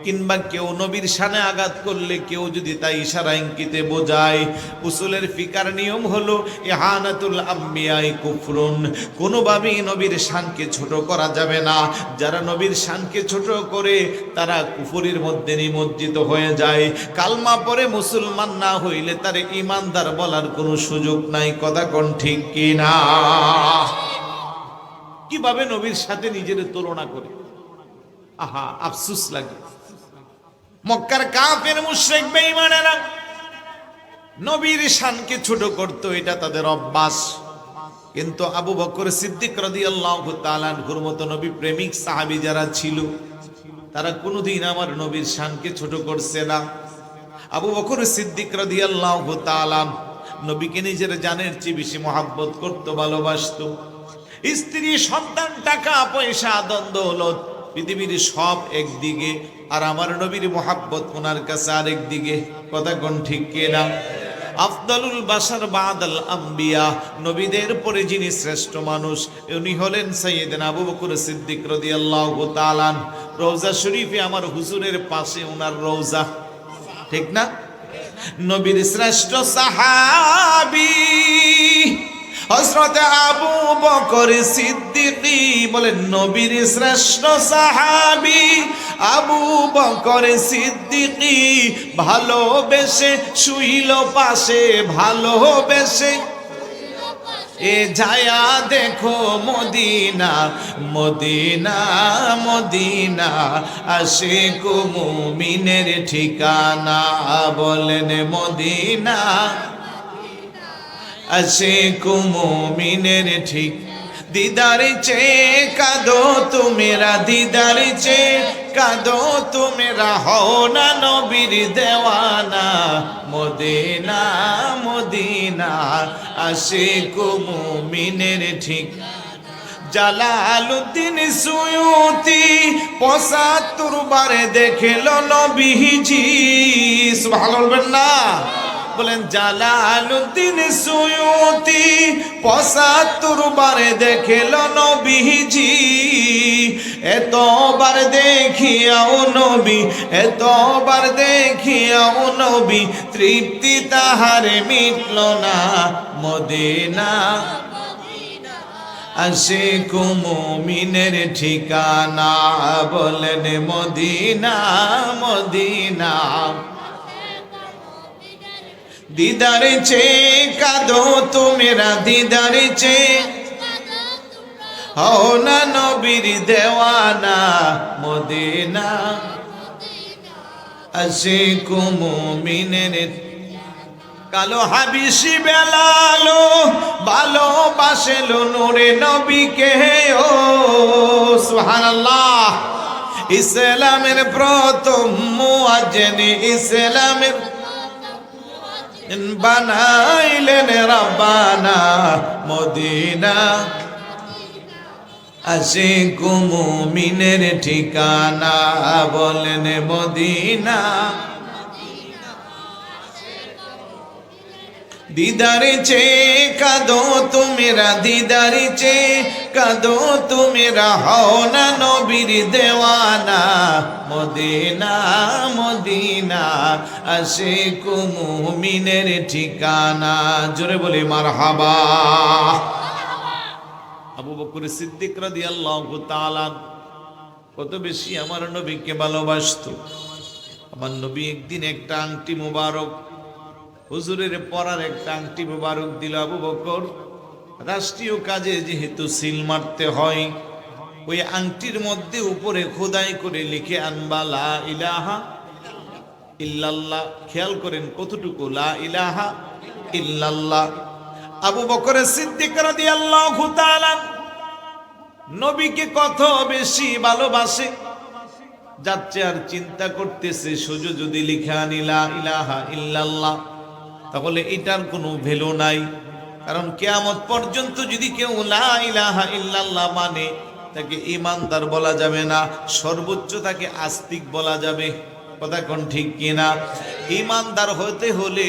কিংবা কেউ নবীর শানে আঘাত করলে কেউ যদি তাই ইশারা ইঙ্গিতে বোঝায়, উসুলের ফিকার নিয়ম হলো ইহানাতুল আম্বিয়াই কুফরুন। কোনোভাবেই নবীর শানকে ছোট করা যাবে না। যারা নবীর শানকে ছোট করে তারা কুফরির মধ্যে নিমজ্জিত হয়ে যায়। কালমা পরে মুসলমান না হইলে তার ইমানদার বলার কোনো সুযোগ নাই। কথা কোন ঠিক কিনা? কিভাবে নবীর সাথে নিজের তুলনা করে, আহা আফসোস লাগে। মক্কার কাফের মুশরিক বেঈমানেরা নবীর শানকে ছোট করত, এটা তাদের অভ্যাস। কিন্তু আবু বকর সিদ্দিক রাদিয়াল্লাহু তাআলা আনহুর মতো নবী প্রেমিক সাহাবী যারা ছিল, তারা কোনোদিন আমার নবীর শানকে ছোট করছে না। আবু বকর সিদ্দিক রাদিয়াল্লাহু তাআলা নবীকে নিজের জানের চেয়ে বেশি মহব্বত করত, ভালোবাসতো। স্ত্রী, সন্তান, টাকা পয়সা, ধন দৌলত, পৃথিবীর সব একদিকে, আর আমার নবীর মোহাব্বত ওনার কাছে আরেক দিকে। কথা কোন ঠিক কিনা? আফদালুল বাশার বাদাল আম্বিয়া, নবীদের পরে যিনি শ্রেষ্ঠ মানুষ, উনি হলেন সাইয়েদনা আবু বকর সিদ্দিক রাদিয়াল্লাহু তাআলা। রওজা শরীফে আমার হুজুরের পাশে ওনার রওজা, ঠিক না? নবীর শ্রেষ্ঠ সাহাবী হযরত আবু বকর সিদ্দিক, বলেন নবীর শ্রেষ্ঠ সাহাবী আবু বকর সিদ্দিক, ভালোবেসে শুইল পাশে, ভালোবেসে এ যায়া দেখো মদিনা, মদিনা, মদিনা, আশিক মুমিনের ঠিকানা। বলেন মদিনা, আশিক মুমিনের ঠিক। দিদার চেয়ে কাঁদো তুমেরা, দিদার চেয়ে কাঁদো তুমেরা, হও না নবীর দেওয়ানা। মদিনা, মদিনা, আশিক মুমিনের ঠিক। জালালউদ্দিন সুয়ুতি ৭৫ বারে দেখেল নবীজি। সুবহানাল্লাহ বলবেন না? বলেন জালালউদ্দিন সুয়ুতি ৭৫ বারে দেখেল নবীজি। এতবার দেখিয়াও নবী, এতবার দেখিয়াও নবী, তৃপ্তি তাহার মিটল না। মদিনা, আশিক মুমিনের ঠিকানা। বলেন মদিনা, মদিনা, দিদার চেয়ে কাঁদো তোমরা, দিদার চেয়ে হও না নবীর দেওয়ানা। মদিনা, আশিক মুমিনের। কালো হাবিশি বেলালো ভালোবাসেলো নূরে নবীকে। ও সুবহানাল্লাহ। ইসলামের প্রথম মুয়াজ্জিন, ইসলামের বানাইলেন রাব্বানা মদিনা, আশিক মুমিনের ঠিকানা, বলেন মদিনা। দিদারে চে কাঁদো তুমেরা, দিদারে চে কাঁদো তুমেরা, হও না নবীর দেওয়ানা, মদিনা মদিনা আশিক মুমিনের ঠিকানা। জোরে বলি মারহাবা। আবু বকর সিদ্দিক রাদিয়াল্লাহু তাআলা কত বেশি আমার নবীকে ভালোবাসতো। আমার নবী একদিন একটা আংটি মুবারক, হুজুরের পরার একটা আংটি মুবারক দিল। আবু বকর রাষ্ট্রীয় কাজে যেহেতু সিল মারতে হয়, ওই আংটির মধ্যে উপরে খোদাই করে লিখে আনবা লা ইলাহা ইল্লাল্লাহ। খেয়াল করেন কতটুকু লা ইলাহা ইল্লাল্লাহ। আবু বকর সিদ্দিক রাদিয়াল্লাহু তাআলা নবীকে কত বেশি ভালোবাসে, যাচ্ছে আর চিন্তা করতেছে সোজো যদি লিখে আনি লা ইলাহা ইল্লাল্লাহ, তাহলে এটার কোনো ভ্যালু নাই। কারণ কিয়ামত পর্যন্ত যদি কেউ লা ইলাহা ইল্লাল্লাহ মানে, তাকে ঈমানদার বলা যাবে না, সর্বোচ্চ তাকে আস্তিক বলা যাবে। কথা কোন ঠিক কিনা? ঈমানদার হতে হলে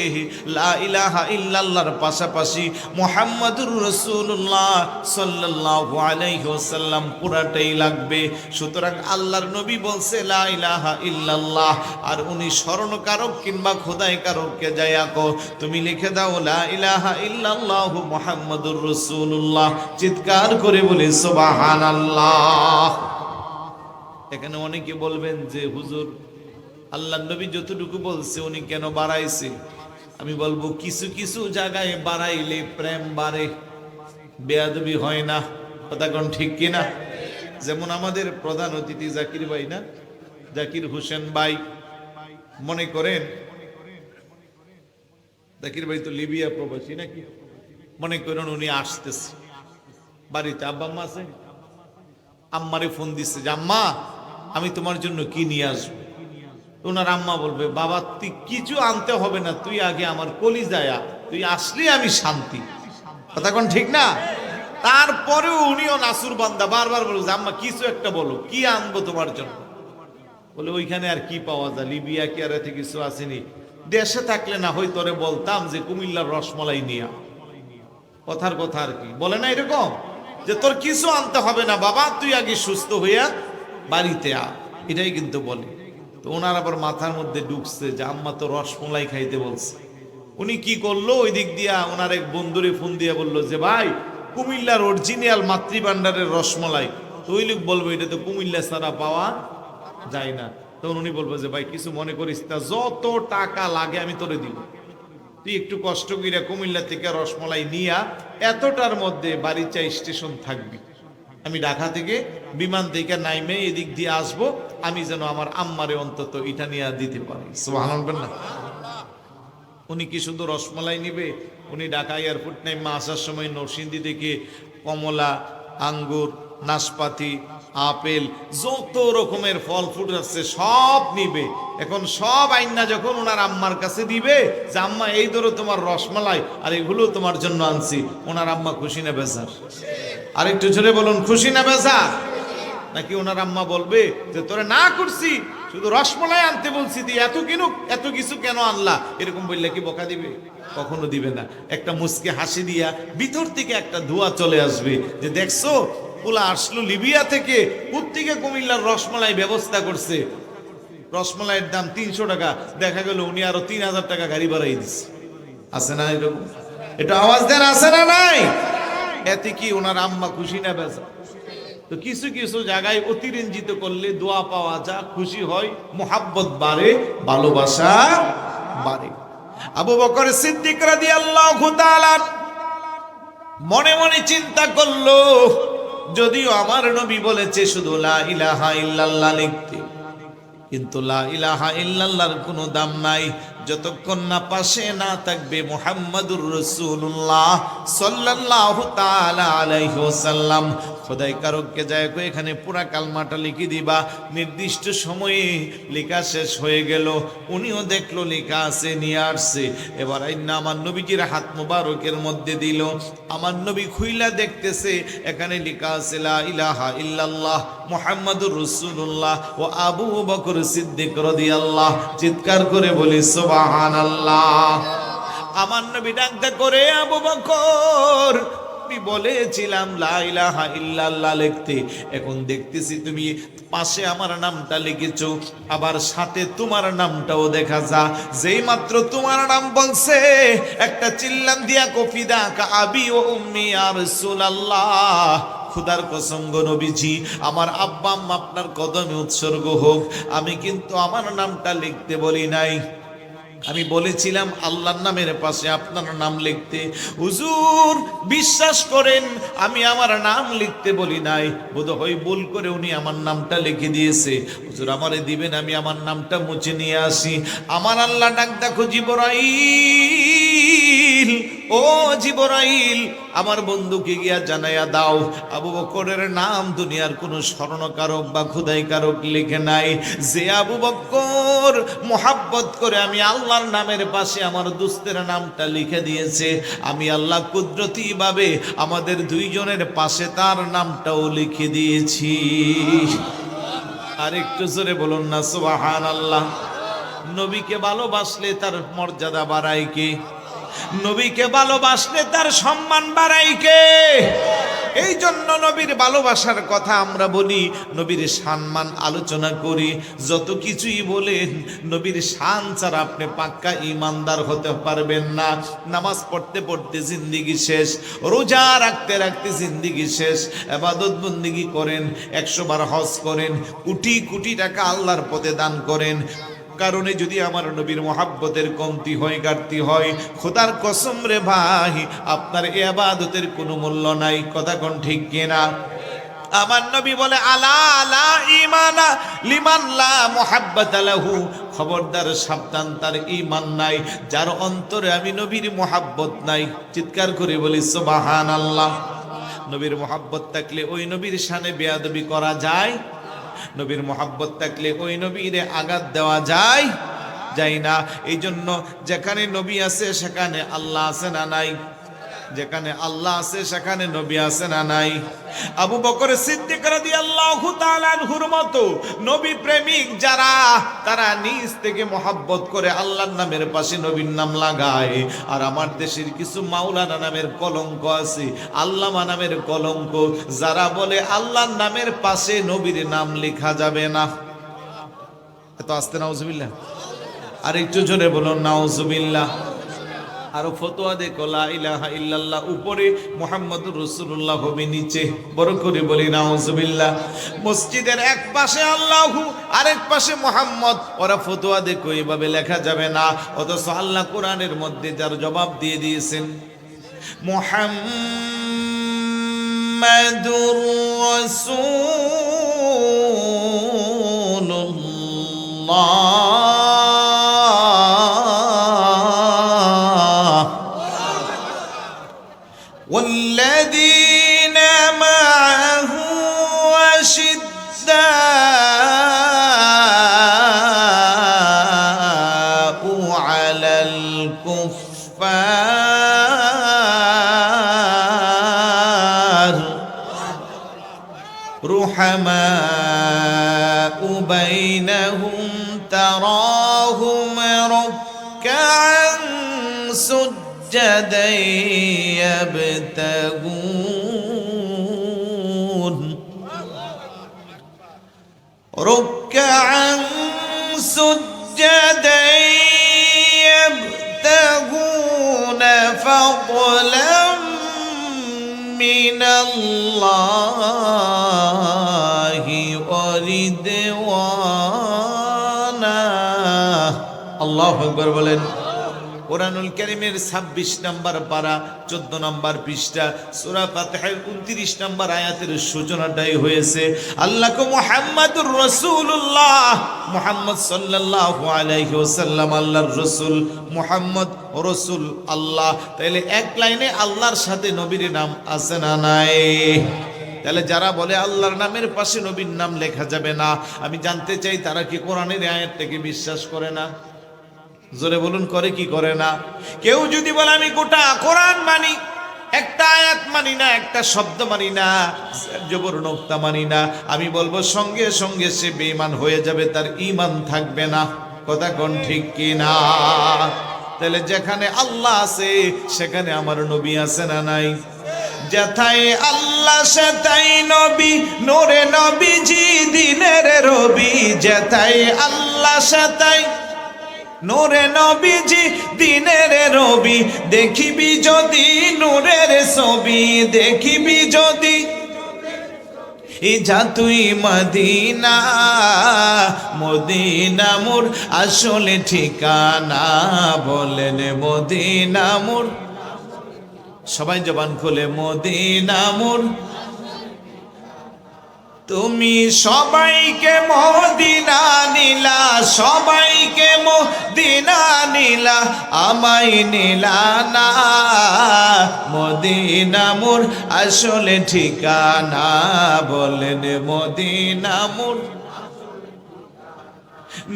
লা ইলাহা ইল্লাল্লাহর পাশাপাশি মুহাম্মাদুর রাসূলুল্লাহ সাল্লাল্লাহু আলাইহি ওয়াসাল্লাম পুরাটাই লাগবে। সুতরাং আল্লাহর নবী বলছে লা ইলাহা ইল্লাল্লাহ, আর উনি স্মরণকারক কিংবা খোদাইকারককে যায়া কো তুমি লিখে দাও লা ইলাহা ইল্লাল্লাহু মুহাম্মাদুর রাসূলুল্লাহ। চিৎকার করে বলি সুবহানাল্লাহ। এখানে অনেকে বলবেন যে হুজুর আল্লাহ নবী যতটুকু বলছে উনি কেন বাড়াইছে? আমি বলবো কিছু কিছু জায়গায় বাড়াইলে প্রেম বাড়ে, বেয়াদবি হয় না। কথা কোন ঠিক কিনা? যেমন আমাদের প্রধান অতিথি জাকির ভাই না, জাকির হোসেন ভাই, মনে করেন জাকির ভাই তো লিবিয়া প্রবাসী নাকি, মনে করেন উনি আসতেছে বাড়িতে, আব্বা আম্মা আছে, আম্মারে ফোন দিচ্ছে যে আম্মা আমি তোমার জন্য কি নিয়ে আসবো। ওনার আম্মা বলবে বাবা তুই কিছু আনতে হবে না, তুই আগে আমার কলিজায়া, তুই আসলে আমি শান্তি। কথা কোন ঠিক না? তারপরেও উনিও নাসুর বান্দা, বারবার বলছে আম্মা কিছু একটা বলো, কি আনবো তোমার জন্য। বলে ওইখানে আর কি পাওয়া যায়, লিবিয়া কি আর এতে কিছু আসেনি, দেশে থাকলে না হয় তোরে বলতাম যে কুমিল্লার রসমালাই নিয়া। কথার কথা আর কি বলে না এরকম, যে তোর কিছু আনতে হবে না বাবা, তুই আগে সুস্থ হইয়া বাড়িতে আ, এটাই কিন্তু বলে। তো ওনার আবার মাথার মধ্যে ঢুকছে যে আম্মা তো রসমলাই খাইতে বলছে। উনি কি করলো, ওই দিক দিয়া ওনার এক বন্ধুরে ফোন দিয়ে বললো যে ভাই কুমিল্লার অরিজিনাল মাতৃভান্ডারের রসমলাই। তো ওই লোক বলবো এটা তো কুমিল্লা ছাড়া পাওয়া যায় না। তখন উনি বলবো যে ভাই কিছু মনে করিস না, যত টাকা লাগে আমি তোরে দিব, তুই একটু কষ্ট কইরা কুমিল্লা থেকে রসমলাই নিয়া এতটার মধ্যে বাড়িচা স্টেশন থাকবি, আমি ঢাকা থেকে বিমান থেকে নাইমে এদিক দিয়ে আসবো, আমি যেন আমার আম্মারে অন্তত এটা নিয়ে দিতে পারি। সুবহানাল্লাহ না? উনি কি শুধু রসমালাই নিবে? উনি ঢাকা এয়ারপোর্ট নাইমা আসার সময় নরসিংদী থেকে কমলা, আঙ্গুর, নাশপাতি, আপেল, যত রকমের ফল ফ্রুট আছে সব নিবে। এখন সব আইনা যখন ওনার আম্মার কাছে দিবে যে আম্মা এই ধরো তোমার রসমালাই, আর এগুলো তোমার জন্য আনছি, ওনার আম্মা খুশি না বেজার? আর একটু জোরে বলুন, খুশি না বেজার? নাকি ওনার আম্মা বলবে যে তোরে না করছি, শুধু রসমালাই আনতে বলছি, তুই এত কিছু কেন আনলা? এরকম বললে কি বকা দিবে? কখনো দিবে না। একটা মুচকে হাসি দিয়া ভিতর থেকে একটা ধোঁয়া চলে আসবে যে দেখছো পোলা আসলো লিবিয়া থেকে, প্রত্যেকে কুমিল্লার রসমালাই ব্যবস্থা করছে, রসমালাইয়ের দাম 300 টাকা, দেখা গেল উনি আরো 3000 টাকা গাড়ি বাড়াই দিচ্ছে। আছে না এরকম? এটা আওয়াজ দেন, আছে না নাই? এতে কি ওনার আম্মা খুশি না বেজা? তো কিছু কিছু জায়গায় অতিরঞ্জিত করলে দোয়া পাওয়া যা, খুশি হয়, মোহাব্বত বাড়ে, ভালোবাসা বাড়ে। আবু বকর সিদ্দিক রাদিয়াল্লাহু তাআলা মনে মনে চিন্তা করলো, যদিও আমার নবী বলেছে শুধু লা ইলাহা ইল্লাল্লাহ লিখতে, কিন্তু লা ইলাহা ইল্লাল্লাহর কোনো দাম নাই যতক্ষণ না পাশে না থাকবে মুহাম্মাদুর রাসূলুল্লাহ সাল্লাল্লাহু তাআলা আলাইহি ওয়াসাল্লাম। খোদাই কারককে যায় কই এখানে পুরা কালমাটা লিখে দিবা। নির্দিষ্ট সময়ে লেখা শেষ হয়ে গেল, উনিও দেখলো লেখা আছে, নিয়ে আসছে। এবার আইনা আমার নবীজির হাত মোবারকের মধ্যে দিল। আমার নবী খুইলা দেখতেছে এখানে লেখা আছে লা ইলাহা ইল্লাল্লাহ মুহাম্মাদুর রাসূলুল্লাহ ও আবু বকর সিদ্দিক রাদিয়াল্লাহু। চিৎকার করে বলি সুবহানাল্লাহ। আমার নবী ডাকতে করে আবু বকর, আমি বলেছিলাম লা ইলাহা ইল্লাল্লাহ লিখতে, এখন দেখতেছি তুমি পাশে আমার নামটা লিখেছো, আবার সাথে তোমার নামটাও দেখা যা। যেই মাত্র তোমার নাম বলছে একটা চিল্লান দিয়া কফিদা কা আবি ও উম্মি ইয়া রাসূলুল্লাহ, খুদার কসম গো নবীজি, আমার আব্বা আম্মা আপনার কদমে উৎসর্গ হোক, আমি কিন্তু আমার নামটা লিখতে বলি নাই, আমি বলেছিলাম আল্লাহর নামের পাশে আপনার নাম লিখতে। হুজুর বিশ্বাস করেন আমি আমার নাম লিখতে বলি নাই, বোধহয় ভুল করে উনি আমার নামটা লিখে দিয়েছে। হুজুর আমারে দিবেন, আমি আমার নামটা মুছে নিয়ে আসি। আমার আল্লাহ ডাক দেখো জিবরাইল, ও জিবরাইল আমার বন্ধুকে গিয়া জানাইয়া দাও আবু বকরের নাম দুনিয়ার কোনো স্মরণকারক বা খোদাইকারক লিখে নাই। যে আবু বকর মোহাব্বত করে আমি আল্লাহর নামের পাশে আমার দোস্তের নামটা লিখে দিয়েছে, আমি আল্লাহ কুদরতি ভাবে আমাদের দুইজনের পাশে তার নামটাও লিখে দিয়েছি। আর একটু জোরে বলুন না সুবহানাল্লাহ। নবীকে ভালোবাসলে তার মর্যাদা বাড়ায় কে? নবীকে ভালোবাসলে তার সম্মান বাড়ায় কে? এই জন্য নবীর ভালোবাসার কথা আমরা বলি, নবীর সম্মান আলোচনা করি। যত কিছুই বলেন নবীর শান ছাড়া আপনি পাক্কা ইমানদার হতে পারবেন না। নামাজ পড়তে পড়তে জিন্দিগি শেষ, রোজা রাখতে রাখতে জিন্দিগি শেষ, ইবাদত বন্দেগী করেন, 100 বার হজ করেন, কোটি কোটি টাকা আল্লাহর পথে দান করেন, কারণে যদি আমার নবীর মোহাব্বতের কমতি হয়, ঘাটতি হয়, খোদার কসম রে ভাই আপনার এই ইবাদতের কোনো মূল্য নাই। কথা কোন ঠিক কিনা? আমার নবী বলে আলা লা ঈমানা লিমান লা মুহাব্বাতা লাহু, খবরদার সাবধান তার ঈমান নাই যার অন্তরে আমি নবীর মোহাব্বত নাই। চিৎকার করে বলি সুবহানাল্লাহ। নবীর মোহাব্বত থাকলে ওই নবীর শানে বেয়াদবি করা যায়? নবীর মোহাব্বত থাকলে ওই নবীরে আঘাত দেওয়া যায়? যায় না। এই জন্য যেখানে নবী আছে সেখানে আল্লাহ আছে না নাই? যেখানে আল্লাহ আছে সেখানে নবী আছে না নাই? আবু বকর সিদ্দিক রাদিয়াল্লাহু তাআলা আনহুর মতো নবী প্রেমিক যারা, তারা নিজ থেকে মোহাব্বত করে আল্লাহর নামের পাশে নবীর নাম লাগায়। আর আমার দেশের কিছু মাওলানা নামের কলঙ্ক আছে, আল্লামা নামের কলঙ্ক, যারা বলে আল্লাহর নামের পাশে নবীর নাম লেখা যাবে না। এত আস্তে নাউজুবিল্লাহ। আর একটু জোরে বলুন নাউজুবিল্লাহ। আরো ফতোয়া দেখো লা ইলাহা ইল্লাল্লাহ উপরে, মুহাম্মাদুর রাসূলুল্লাহ হবে নিচে। বড় করে বলি নাউজুবিল্লাহ। মসজিদের এক পাশে আল্লাহু আরেক পাশে মুহাম্মদ, ওরা ফতোয়া দেখো এইভাবে লেখা যাবে না, অথচ আল্লাহ কোরআনের মধ্যে যার জবাব দিয়ে দিয়েছেন মুহাম্মাদুর রাসূলুল্লাহ والذين معه أشداء على الكفار رحماء بينهم تراهم ركعا سجدا يبتغون ركعا سجدا يبتغون فضلا من الله ورضوانا। الله أكبر বলেন। কোরআনুল কারীমের 26 নম্বর পারা 14 নম্বর পৃষ্ঠা সূরা ফাতিহার 29 নম্বর আয়াতের সূচনাটাই হয়েছে আল্লাহু মুহাম্মাদুর রাসূলুল্লাহ, মুহাম্মদ সাল্লাল্লাহু আলাইহি ওয়াসাল্লাম আল্লাহর রাসূল, মুহাম্মদ রাসূল আল্লাহ। তাইলে এক লাইনে আল্লাহর সাথে নবীর নাম আছে না নাই? তাহলে যারা বলে আল্লাহর নামের পাশে নবীর নাম লেখা যাবে না, আমি জানতে চাই তারা কি কোরআনের আয়াতটাকে বিশ্বাস করে না? জোরে বলুন, করে কি করে না? কেউ যদি বলে আমি গোটা কোরআন মানি, একটা আয়াত মানি না, একটা শব্দ মানি না, জবর নোক্তা মানি না, আমি বলবো সঙ্গে সঙ্গে সে বেঈমান হয়ে যাবে, তার ঈমান থাকবে না। কথা কোন ঠিক কি না? তাহলে যেখানে আল্লাহ আছে সেখানে আমার নবী আছে না নাই? যেথায় আল্লাহ সেথায় নবী, নূরে নবীজি দিনের রবি। যেথায় আল্লাহ সেথায় নূরে নবীজি দিনের রবি। দেখিবি যদি নূরের ছবি, দেখিবি যদি যা তুই মদিনা। মদিনা মোর আসলে ঠিকানা, বলেন মদিনা মোর। সবাই জবান খুলে, মদিনা মোর। তুমি সবাইকে মদিনা নিলা, সবাইকে মদিনা নিলা, আমায় নিলা না। মদিনা মোর আসলে ঠিকানা, বলেন মদিনা মোর।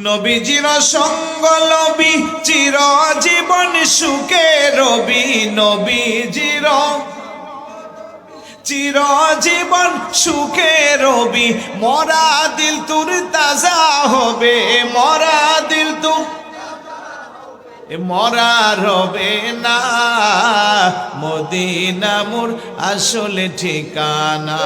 নবীজির সঙ্গ লবি, চিরজীবন সুখে রবি। নবীজির চিরজীবন সুখে রবি। মরা দিল তোর তাজা হবে, মরা দিল তোর মরা রবে না। মদিনা মোর আসলে ঠিকানা।